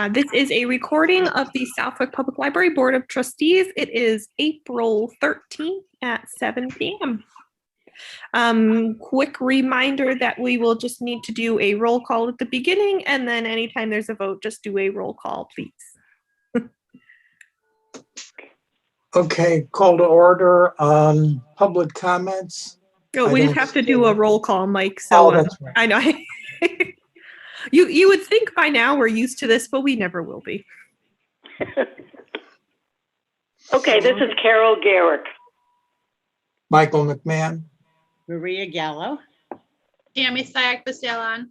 This is a recording of the Southwick Public Library Board of Trustees. It is April 13th at 7 p.m. Quick reminder that we will just need to do a roll call at the beginning, and then anytime there's a vote, just do a roll call, please. Okay, call to order. Public comments. Oh, we just have to do a roll call, Mike. Oh, So that's right. I know. You would think by now we're used to this, but we never will be. Okay, this is Carol Garrick. Michael McMahon. Maria Gallo. Tammy Sayak-Bastilan.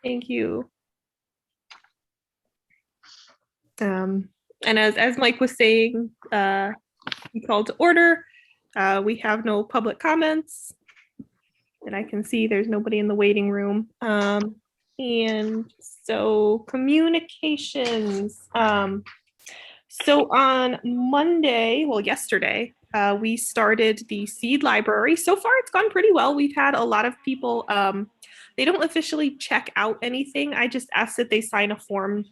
Thank you. And as Mike was saying, we called to order. We have no public comments that I can see. There's nobody in the waiting room. And so communications. So on Monday, well, yesterday, we started the seed library. So far, it's gone pretty well. We've had a lot of people, they don't officially check out anything. I just asked that they sign a form,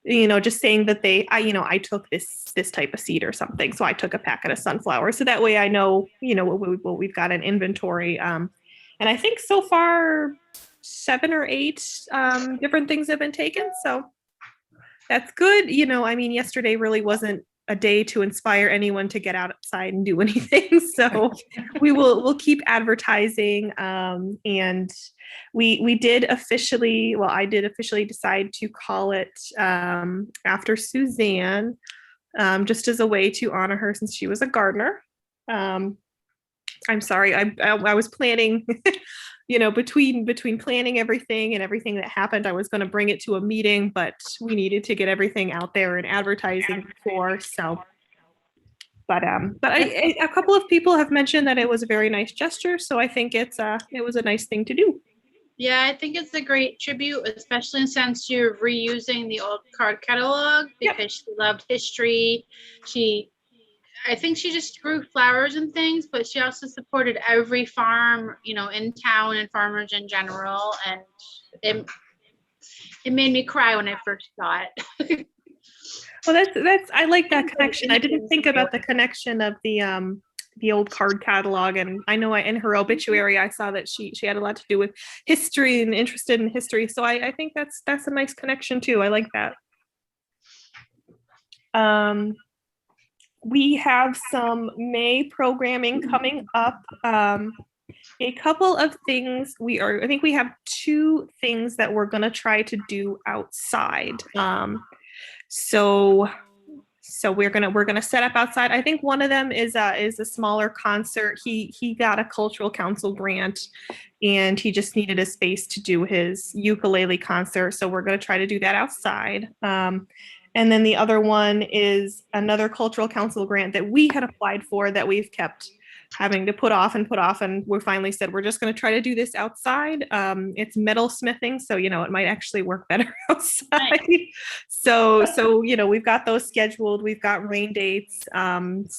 just saying that I took this type of seed or something. So I took a packet of sunflower. So that way I know, what we've got in inventory. And I think so far 7 or 8 different things have been taken. So that's good. Yesterday really wasn't a day to inspire anyone to get outside and do anything. So we'll keep advertising. And we did officially, I did officially decide to call it after Suzanne, just as a way to honor her since she was a gardener. I'm sorry, I was planning, between planning everything and everything that happened, I was going to bring it to a meeting, but we needed to get everything out there and advertising before. So, but a couple of people have mentioned that it was a very nice gesture. So I think it was a nice thing to do. Yeah, I think it's a great tribute, especially since you're reusing the old card catalog because she loved history. I think she just grew flowers and things, but she also supported every farm, in town and farmers in general. And it made me cry when I first saw it. Well, that's I like that connection. I didn't think about the connection of the old card catalog, and I know in her obituary I saw that she had a lot to do with history and interested in history. So I think that's a nice connection too. I like that. We have some May programming coming up. A couple of things I think we have 2 things that we're going to try to do outside. So we're gonna set up outside. I think one of them is a smaller concert. He got a cultural council grant, and he just needed a space to do his ukulele concert. So we're gonna try to do that outside. And then the other one is another cultural council grant that we had applied for that we've kept having to put off, and we finally said we're just going to try to do this outside. It's metal smithing, so it might actually work better outside. Nice. So we've got those scheduled. We've got rain dates. And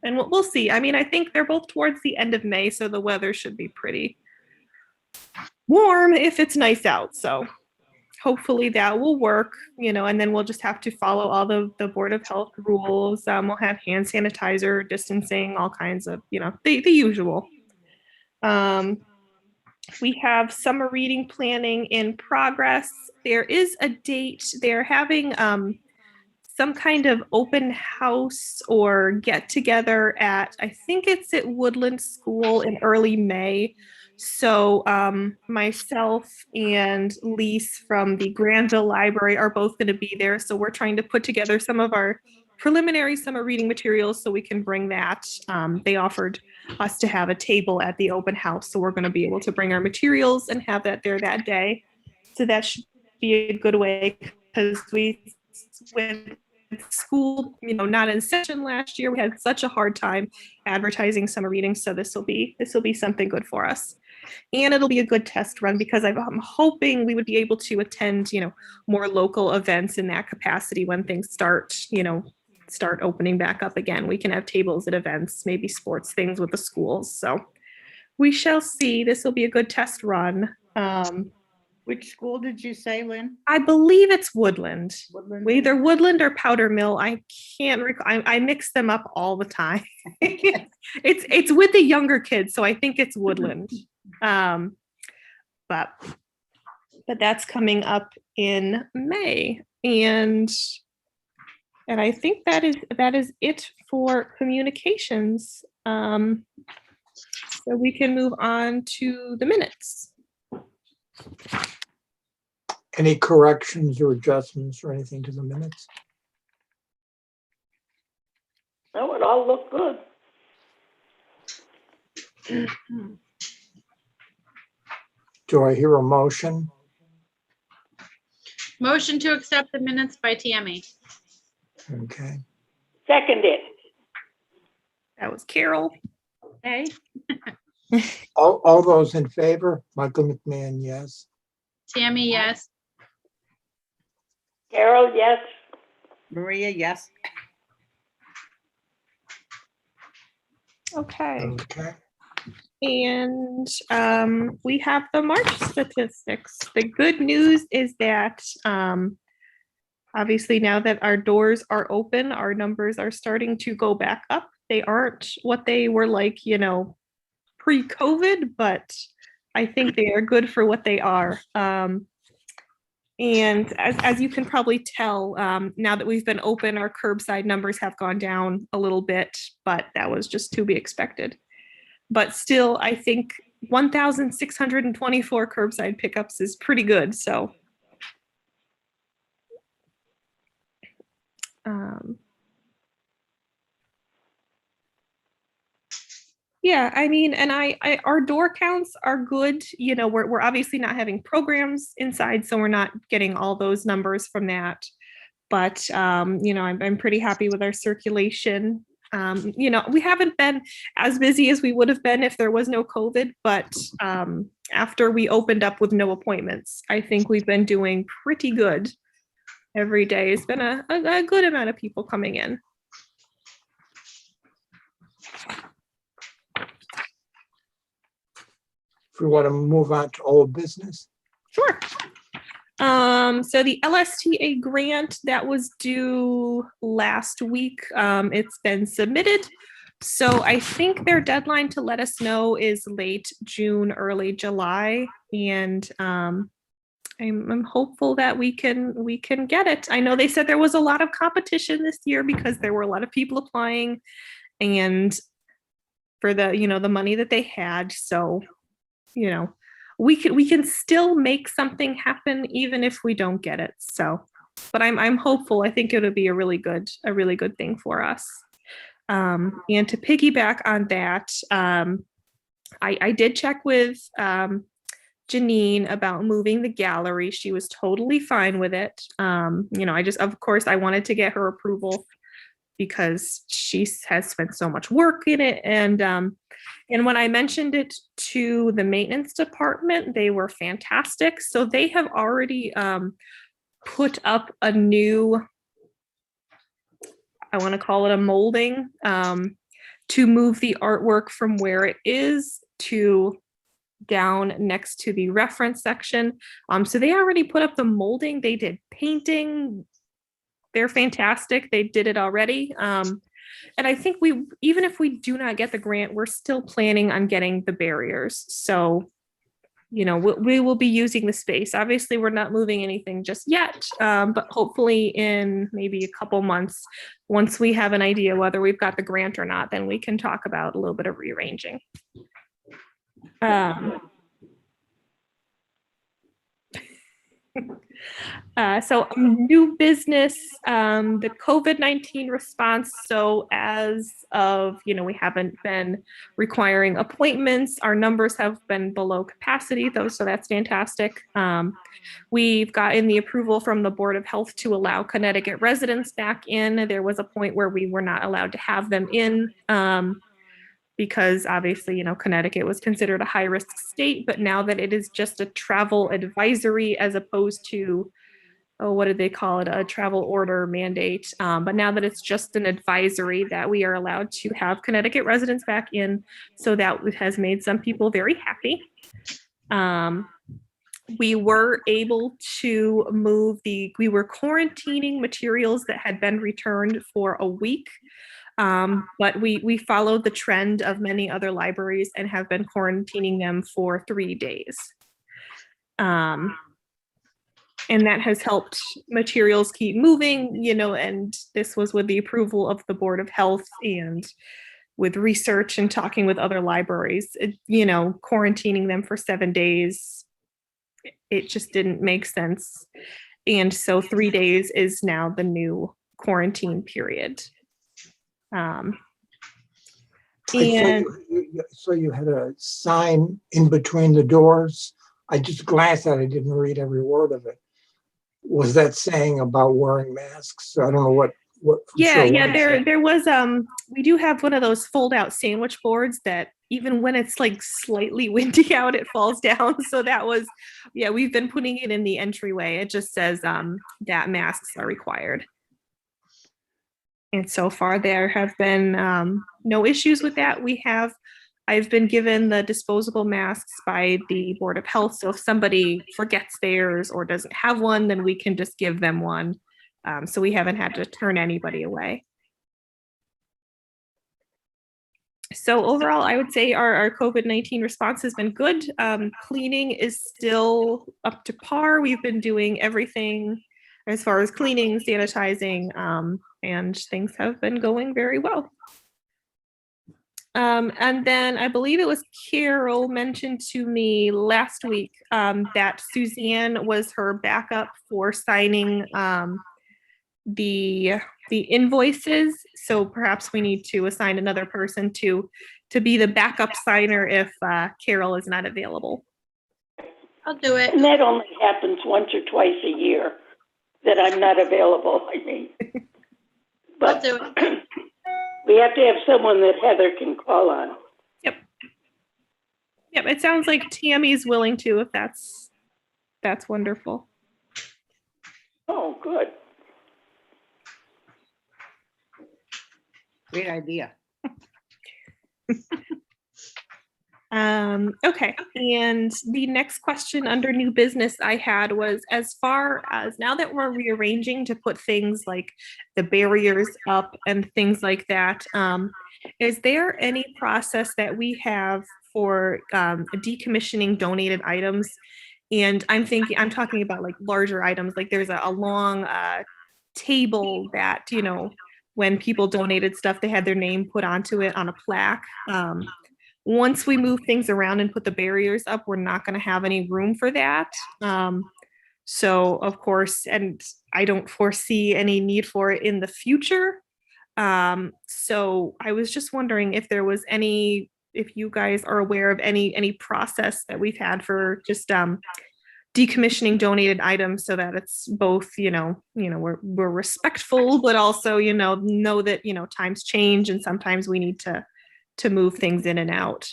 we'll see. I think they're both towards the end of May, so the weather should be pretty warm if it's nice out. So hopefully that will work, and then we'll just have to follow all the Board of Health rules. We'll have hand sanitizer, distancing, all kinds of, the usual. We have summer reading planning in progress. There is a date. They're having some kind of open house or get together I think it's at Woodland School in early May. So myself and Lise from the Granville Library are both going to be there. So we're trying to put together some of our preliminary summer reading materials so we can bring that. They offered us to have a table at the open house. So we're going to be able to bring our materials and have that there that day. So that should be a good way, because with school, not in session last year, we had such a hard time advertising summer reading. So this will be something good for us. And it'll be a good test run, because I'm hoping we would be able to attend, more local events in that capacity when things start opening back up again. We can have tables at events, maybe sports things with the schools. So we shall see. This will be a good test run. Which school did you say, Lynn? I believe it's Woodland. Woodland? Either Woodland or Powder Mill. I can't recall. I mix them up all the time. It's with the younger kids, so I think it's Woodland. But that's coming up in May, and I think that is it for communications. So we can move on to the minutes. Any corrections or adjustments or anything to the minutes? No, it all looked good. Do I hear a motion? Motion to accept the minutes by Tammy. Okay. Second it. That was Carol. Okay, All those in favor? Michael McMahon, yes. Tammy, yes. Carol, yes. Maria, yes. Okay. Okay. And we have the March statistics. The good news is that obviously now that our doors are open, our numbers are starting to go back up. They aren't what they were like, pre-COVID, but I think they are good for what they are. And as you can probably tell, now that we've been open, our curbside numbers have gone down a little bit, but that was just to be expected. But still, I think 1,624 curbside pickups is pretty good, so. Yeah, I mean, and our door counts are good. We're obviously not having programs inside, so we're not getting all those numbers from that. But I'm pretty happy with our circulation. We haven't been as busy as we would have been if there was no COVID, but after we opened up with no appointments, I think we've been doing pretty good every day. It's been a good amount of people coming in. If we want to move on to old business. Sure. So the LSTA grant that was due last week, it's been submitted. So I think their deadline to let us know is late June, early July, and I'm hopeful that we can get it. I know they said there was a lot of competition this year because there were a lot of people applying, and for the the money that they had. So we can still make something happen even if we don't get it. So, but I'm hopeful. I think it'll be a really good thing for us. And to piggyback on that, I did check with Janine about moving the gallery. She was totally fine with it. Of course, I wanted to get her approval because she has spent so much work in it. And when I mentioned it to the maintenance department, they were fantastic. So they have already put up a new, I want to call it a molding, to move the artwork from where it is to down next to the reference section. So they already put up the molding. They did painting. They're fantastic. They did it already. And I think even if we do not get the grant, we're still planning on getting the barriers. So, we will be using the space. Obviously, we're not moving anything just yet, but hopefully in maybe a couple months, once we have an idea whether we've got the grant or not, then we can talk about a little bit of rearranging. So new business, the COVID-19 response. So as of, we haven't been requiring appointments. Our numbers have been below capacity though, so that's fantastic. We've gotten the approval from the Board of Health to allow Connecticut residents back in. There was a point where we were not allowed to have them in, because obviously, Connecticut was considered a high-risk state, but now that it is just a travel advisory as opposed to, what did they call it, a travel order mandate. But now that it's just an advisory, that we are allowed to have Connecticut residents back in, so that has made some people very happy. we were able to we were quarantining materials that had been returned for a week. But we followed the trend of many other libraries and have been quarantining them for 3 days. And that has helped materials keep moving, and this was with the approval of the Board of Health and with research and talking with other libraries. Quarantining them for 7 days, it just didn't make sense. And so 3 days is now the new quarantine period. I And saw you had a sign in between the doors. I just glanced at it, I didn't read every word of it. Was that saying about wearing masks? I don't know what. yeah, sure yeah, what it said. there was we do have one of those fold out sandwich boards that even when it's like slightly windy out, it falls down. So that was, yeah, we've been putting it in the entryway. It just says that masks are required. And so far there have been no issues with that. I've been given the disposable masks by the Board of Health. So if somebody forgets theirs or doesn't have one, then we can just give them one. So we haven't had to turn anybody away. So overall, I would say our COVID-19 response has been good. Cleaning is still up to par. We've been doing everything as far as cleaning, sanitizing, and things have been going very well. And then I believe it was Carol mentioned to me last week that Suzanne was her backup for signing the invoices. So perhaps we need to assign another person to be the backup signer if Carol is not available. I'll do it. And that only happens once or twice a year that I'm not available, I'll But do it. we have to have someone that Heather can call on. Yep, it sounds like Tammy's willing to, if that's wonderful. Oh, good. Great idea. Okay, and the next question under new business I had was, as far as now that we're rearranging to put things like the barriers up and things like that, is there any process that we have for decommissioning donated items? And I'm talking about like larger items, like there's a long table that, when people donated stuff, they had their name put onto it on a plaque. Once we move things around and put the barriers up, we're not going to have any room for that. So of course, and I don't foresee any need for it in the future. So I was just wondering if there was if you guys are aware of any process that we've had for just decommissioning donated items so that it's both, we're respectful, but also, know that, times change and sometimes we need to move things in and out.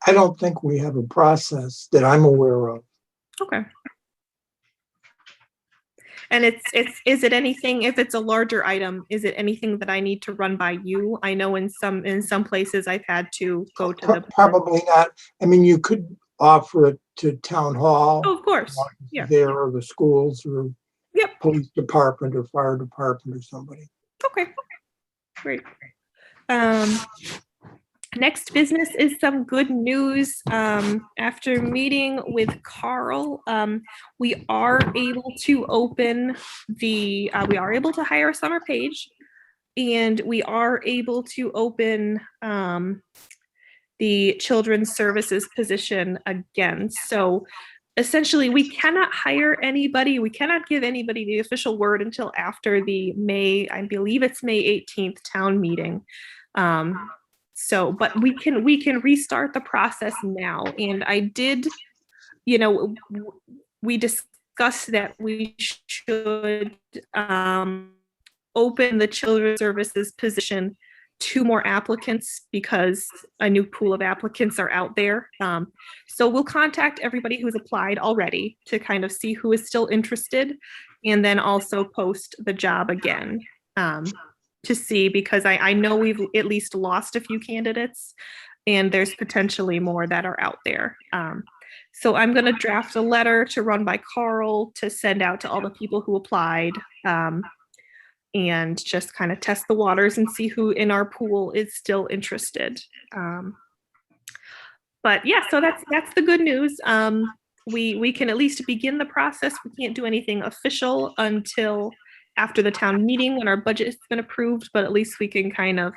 I don't think we have a process that I'm aware of. Okay. And is it anything, if it's a larger item, is it anything that I need to run by you? I know in some places I've had to go to the. Probably not. I mean, you could offer it to town hall. Oh, of course. Yeah. There, or the schools, or Yep. police department, or fire department, or somebody. Okay. Great. Next business is some good news. After meeting with Carl, we are able to hire a summer page, and we are able to open the children's services position again. So essentially, we cannot hire anybody. We cannot give anybody the official word until after the I believe it's May 18th town meeting. But we can restart the process now. And I did, we discussed that we should open the children's services position to more applicants because a new pool of applicants are out there. So we'll contact everybody who's applied already to kind of see who is still interested, and then also post the job again to see, because I know we've at least lost a few candidates and there's potentially more that are out there. So I'm going to draft a letter to run by Carl to send out to all the people who applied, and just kind of test the waters and see who in our pool is still interested. But yeah, so that's the good news. We can at least begin the process. We can't do anything official until after the town meeting when our budget has been approved, but at least we can kind of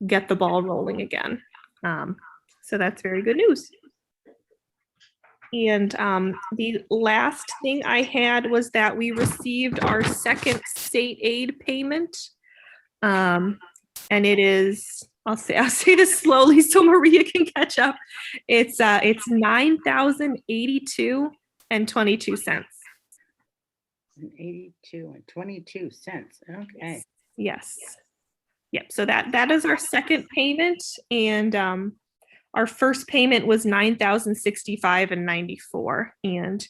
get the ball rolling again. So that's very good news. And the last thing I had was that we received our second state aid payment. And it is, I'll say this slowly so Maria can catch up. It's $9,082 and 22 cents. 82 and 22 cents. Okay. Yes. Yep. So that is our second payment, and our first payment was $9,065 and 94. And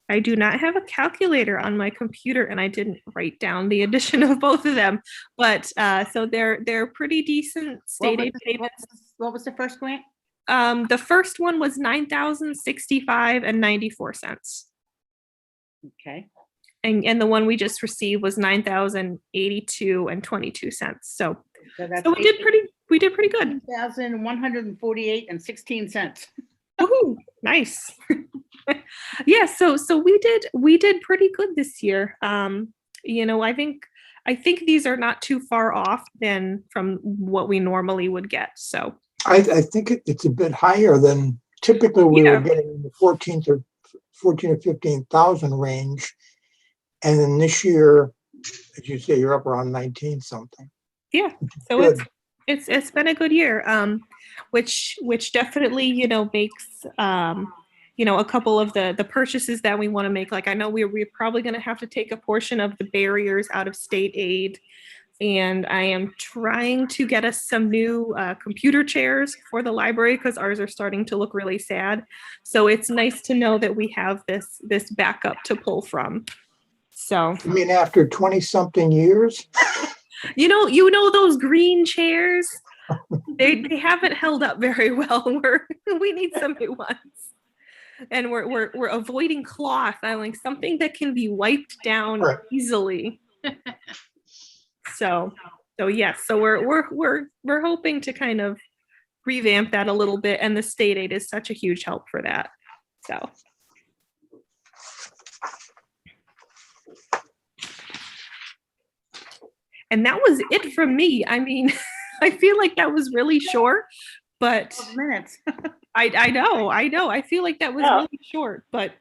I do not have a calculator on my computer, and I didn't write down the addition of both of them. But so they're pretty decent state aid payments. What was the first grant? The first one was $9,065 and 94 cents. Okay. And the one we just received was $9,082 and 22 cents. So that's we did pretty good. 1,148 and 16 cents. Ooh, nice. Yeah, so we did pretty good this year. You know, I think these are not too far off than from what we normally would get. So I think it's a bit higher than typically we Yeah. were getting in the 14 or 15,000 range. And then this year, as you say, you're up around 19 something. yeah, so Good. it's been a good year, which definitely, you know, makes you know, a couple of the purchases that we want to make. Like I know we're probably going to have to take a portion of the barriers out of state aid, and I am trying to get us some new computer chairs for the library because ours are starting to look really sad. So it's nice to know that we have this backup to pull from. So I mean, after 20 something years, you know those green chairs, they haven't held up very well. We need some new ones. And we're avoiding cloth. I like something that can be wiped down Right. easily. So yes, so we're hoping to kind of revamp that a little bit, and the state aid is such a huge help for that. So and that was it from me. I mean, I feel like that was really short, but 12 minutes. I know. I feel like that was Yeah. really short, but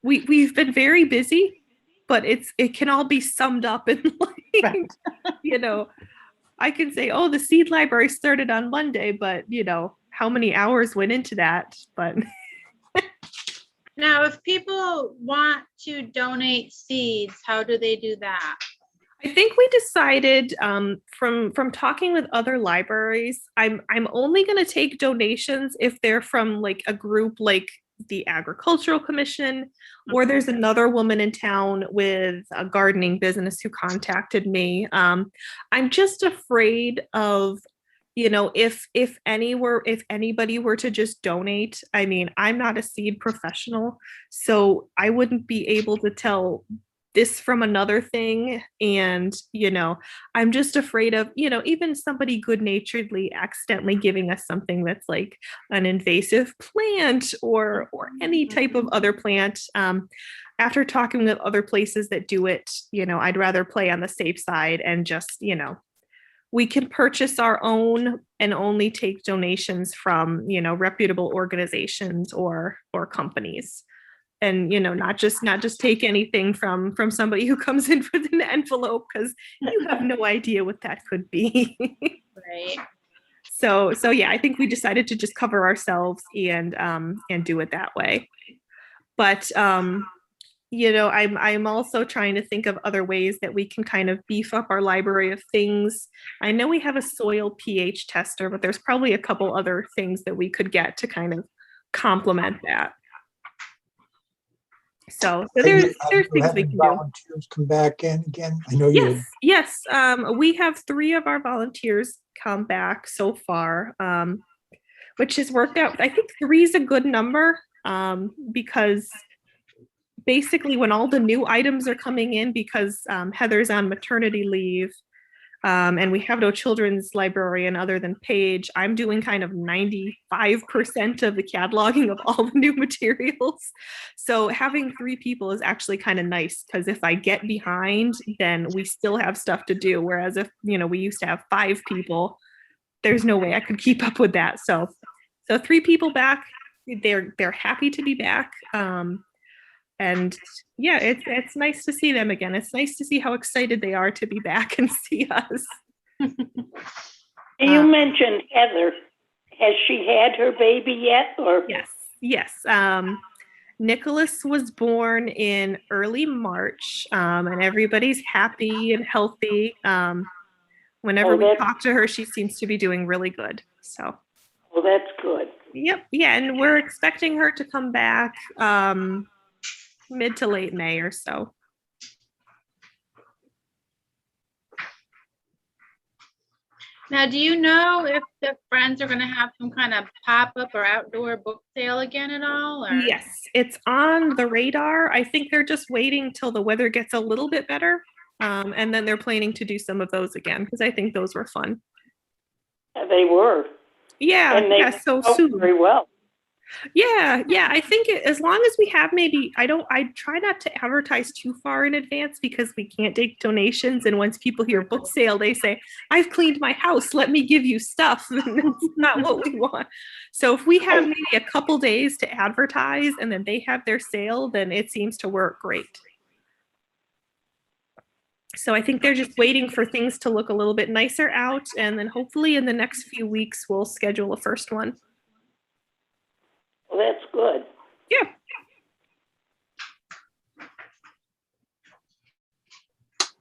we've been very busy, but it can all be summed up in like, Right. you know, I can say, oh, the seed library started on Monday, but you know, how many hours went into that? But Now, if people want to donate seeds, how do they do that? I think we decided from talking with other libraries, I'm only going to take donations if they're from like a group like the Agricultural Commission, or there's another woman in town with a gardening business who contacted me. I'm just afraid of, you know, if anybody were to just donate. I mean, I'm not a seed professional, so I wouldn't be able to tell this from another thing. And, you know, I'm just afraid of, you know, even somebody good naturedly accidentally giving us something that's like an invasive plant or any type of other plant. After talking with other places that do it, you know, I'd rather play on the safe side and just, you know, we can purchase our own and only take donations from, you know, reputable organizations or companies. And, you know, not just take anything from somebody who comes in with an envelope, because you have no idea what that could be. Right. So yeah, I think we decided to just cover ourselves and do it that way. But you know, I'm also trying to think of other ways that we can kind of beef up our library of things. I know we have a soil pH tester, but there's probably a couple other things that we could get to kind of complement that. So there's things we can do. volunteers come back in again. I know you. Yes. We have 3 of our volunteers come back so far, which has worked out. I think 3 is a good number. because basically when all the new items are coming in, because Heather's on maternity leave, and we have no children's librarian other than Paige, I'm doing kind of 95% of the cataloging of all the new materials. So having 3 people is actually kind of nice, because if I get behind, then we still have stuff to do. Whereas if, we used to have 5 people, there's no way I could keep up with that. So 3 people back, they're happy to be back. And yeah, it's nice to see them again. It's nice to see how excited they are to be back and see us. You mentioned Heather. Has she had her baby yet, or? Yes. Nicholas was born in early March, and everybody's happy and healthy. Whenever we talk to her, she seems to be doing really good. So. Well, that's good. Yep. Yeah, and we're expecting her to come back mid to late May or so. Now, do you know if the Friends are going to have some kind of pop-up or outdoor book sale again at all? Or? Yes, it's on the radar. I think they're just waiting till the weather gets a little bit better. And then they're planning to do some of those again, because I think those were fun. They were. Yeah, And they so soon. very well. Yeah, I think as long as we have maybe, I try not to advertise too far in advance, because we can't take donations. And once people hear book sale, they say, I've cleaned my house, let me give you stuff. And that's not what we want. So if we have maybe a couple days to advertise and then they have their sale, then it seems to work great. So I think they're just waiting for things to look a little bit nicer out. And then hopefully in the next few weeks, we'll schedule a first one. Well, that's good. Yeah.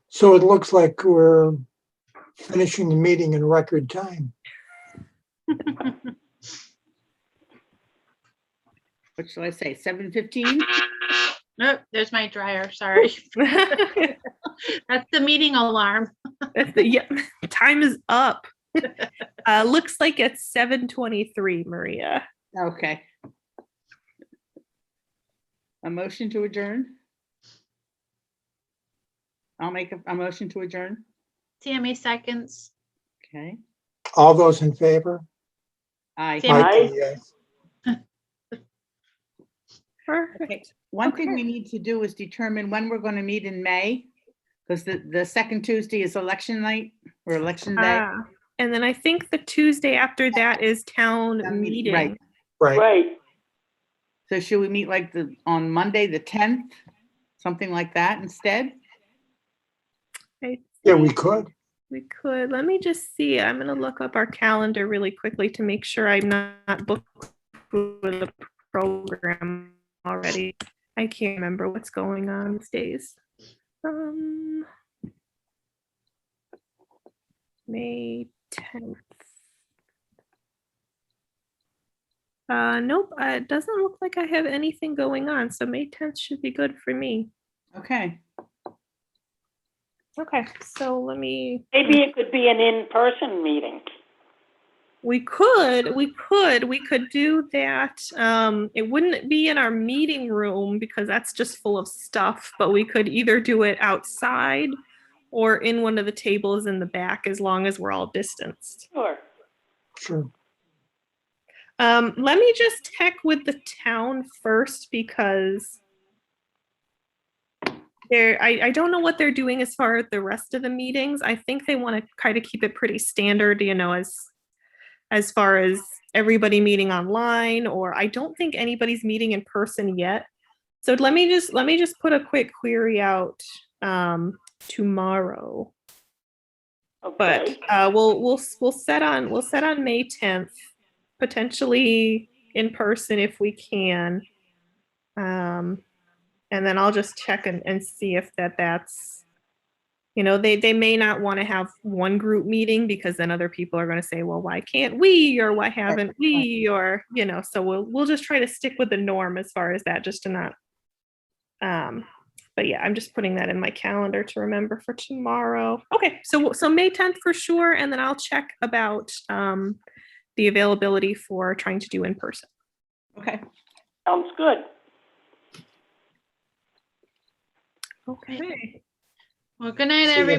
So it looks like we're finishing the meeting in record time. What shall I say, 7:15? Nope, there's my dryer. Sorry. That's the meeting alarm. Time is up. Looks like it's 7:23, Maria. Okay. A motion to adjourn? I'll make a motion to adjourn. Tammy seconds. Okay. All those in favor? Aye. Tammy. Michael, yes. Perfect. Okay. One thing we need to do is determine when we're going to meet in May, because the second Tuesday is election night or election day. And then I think the Tuesday after that is town meeting. Right. Right. So should we meet like on Monday, the 10th, something like that instead? Yeah, we could. We could. Let me just see. I'm going to look up our calendar really quickly to make sure I'm not booked with the program already. I can't remember what's going on these days. May 10th. Nope, it doesn't look like I have anything going on, so May 10th should be good for me. Okay. Okay, so let me. Maybe it could be an in-person meeting. We could do that. It wouldn't be in our meeting room because that's just full of stuff, but we could either do it outside or in one of the tables in the back, as long as we're all distanced. Sure. Let me just check with the town first, because I don't know what they're doing as far as the rest of the meetings. I think they want to kind of keep it pretty standard, as far as everybody meeting online, or I don't think anybody's meeting in person yet. So let me just put a quick query out tomorrow. Okay. But we'll set on May 10th, potentially in person if we can. And then I'll just check and see if that's, they may not want to have one group meeting, because then other people are going to say, well, why can't we, or why haven't we, or, so we'll just try to stick with the norm as far as that, just to not, but yeah, I'm just putting that in my calendar to remember for tomorrow. Okay, so May 10th for sure, and then I'll check about the availability for trying to do in person. Okay. Sounds good. Okay. Well, good night, See you everybody.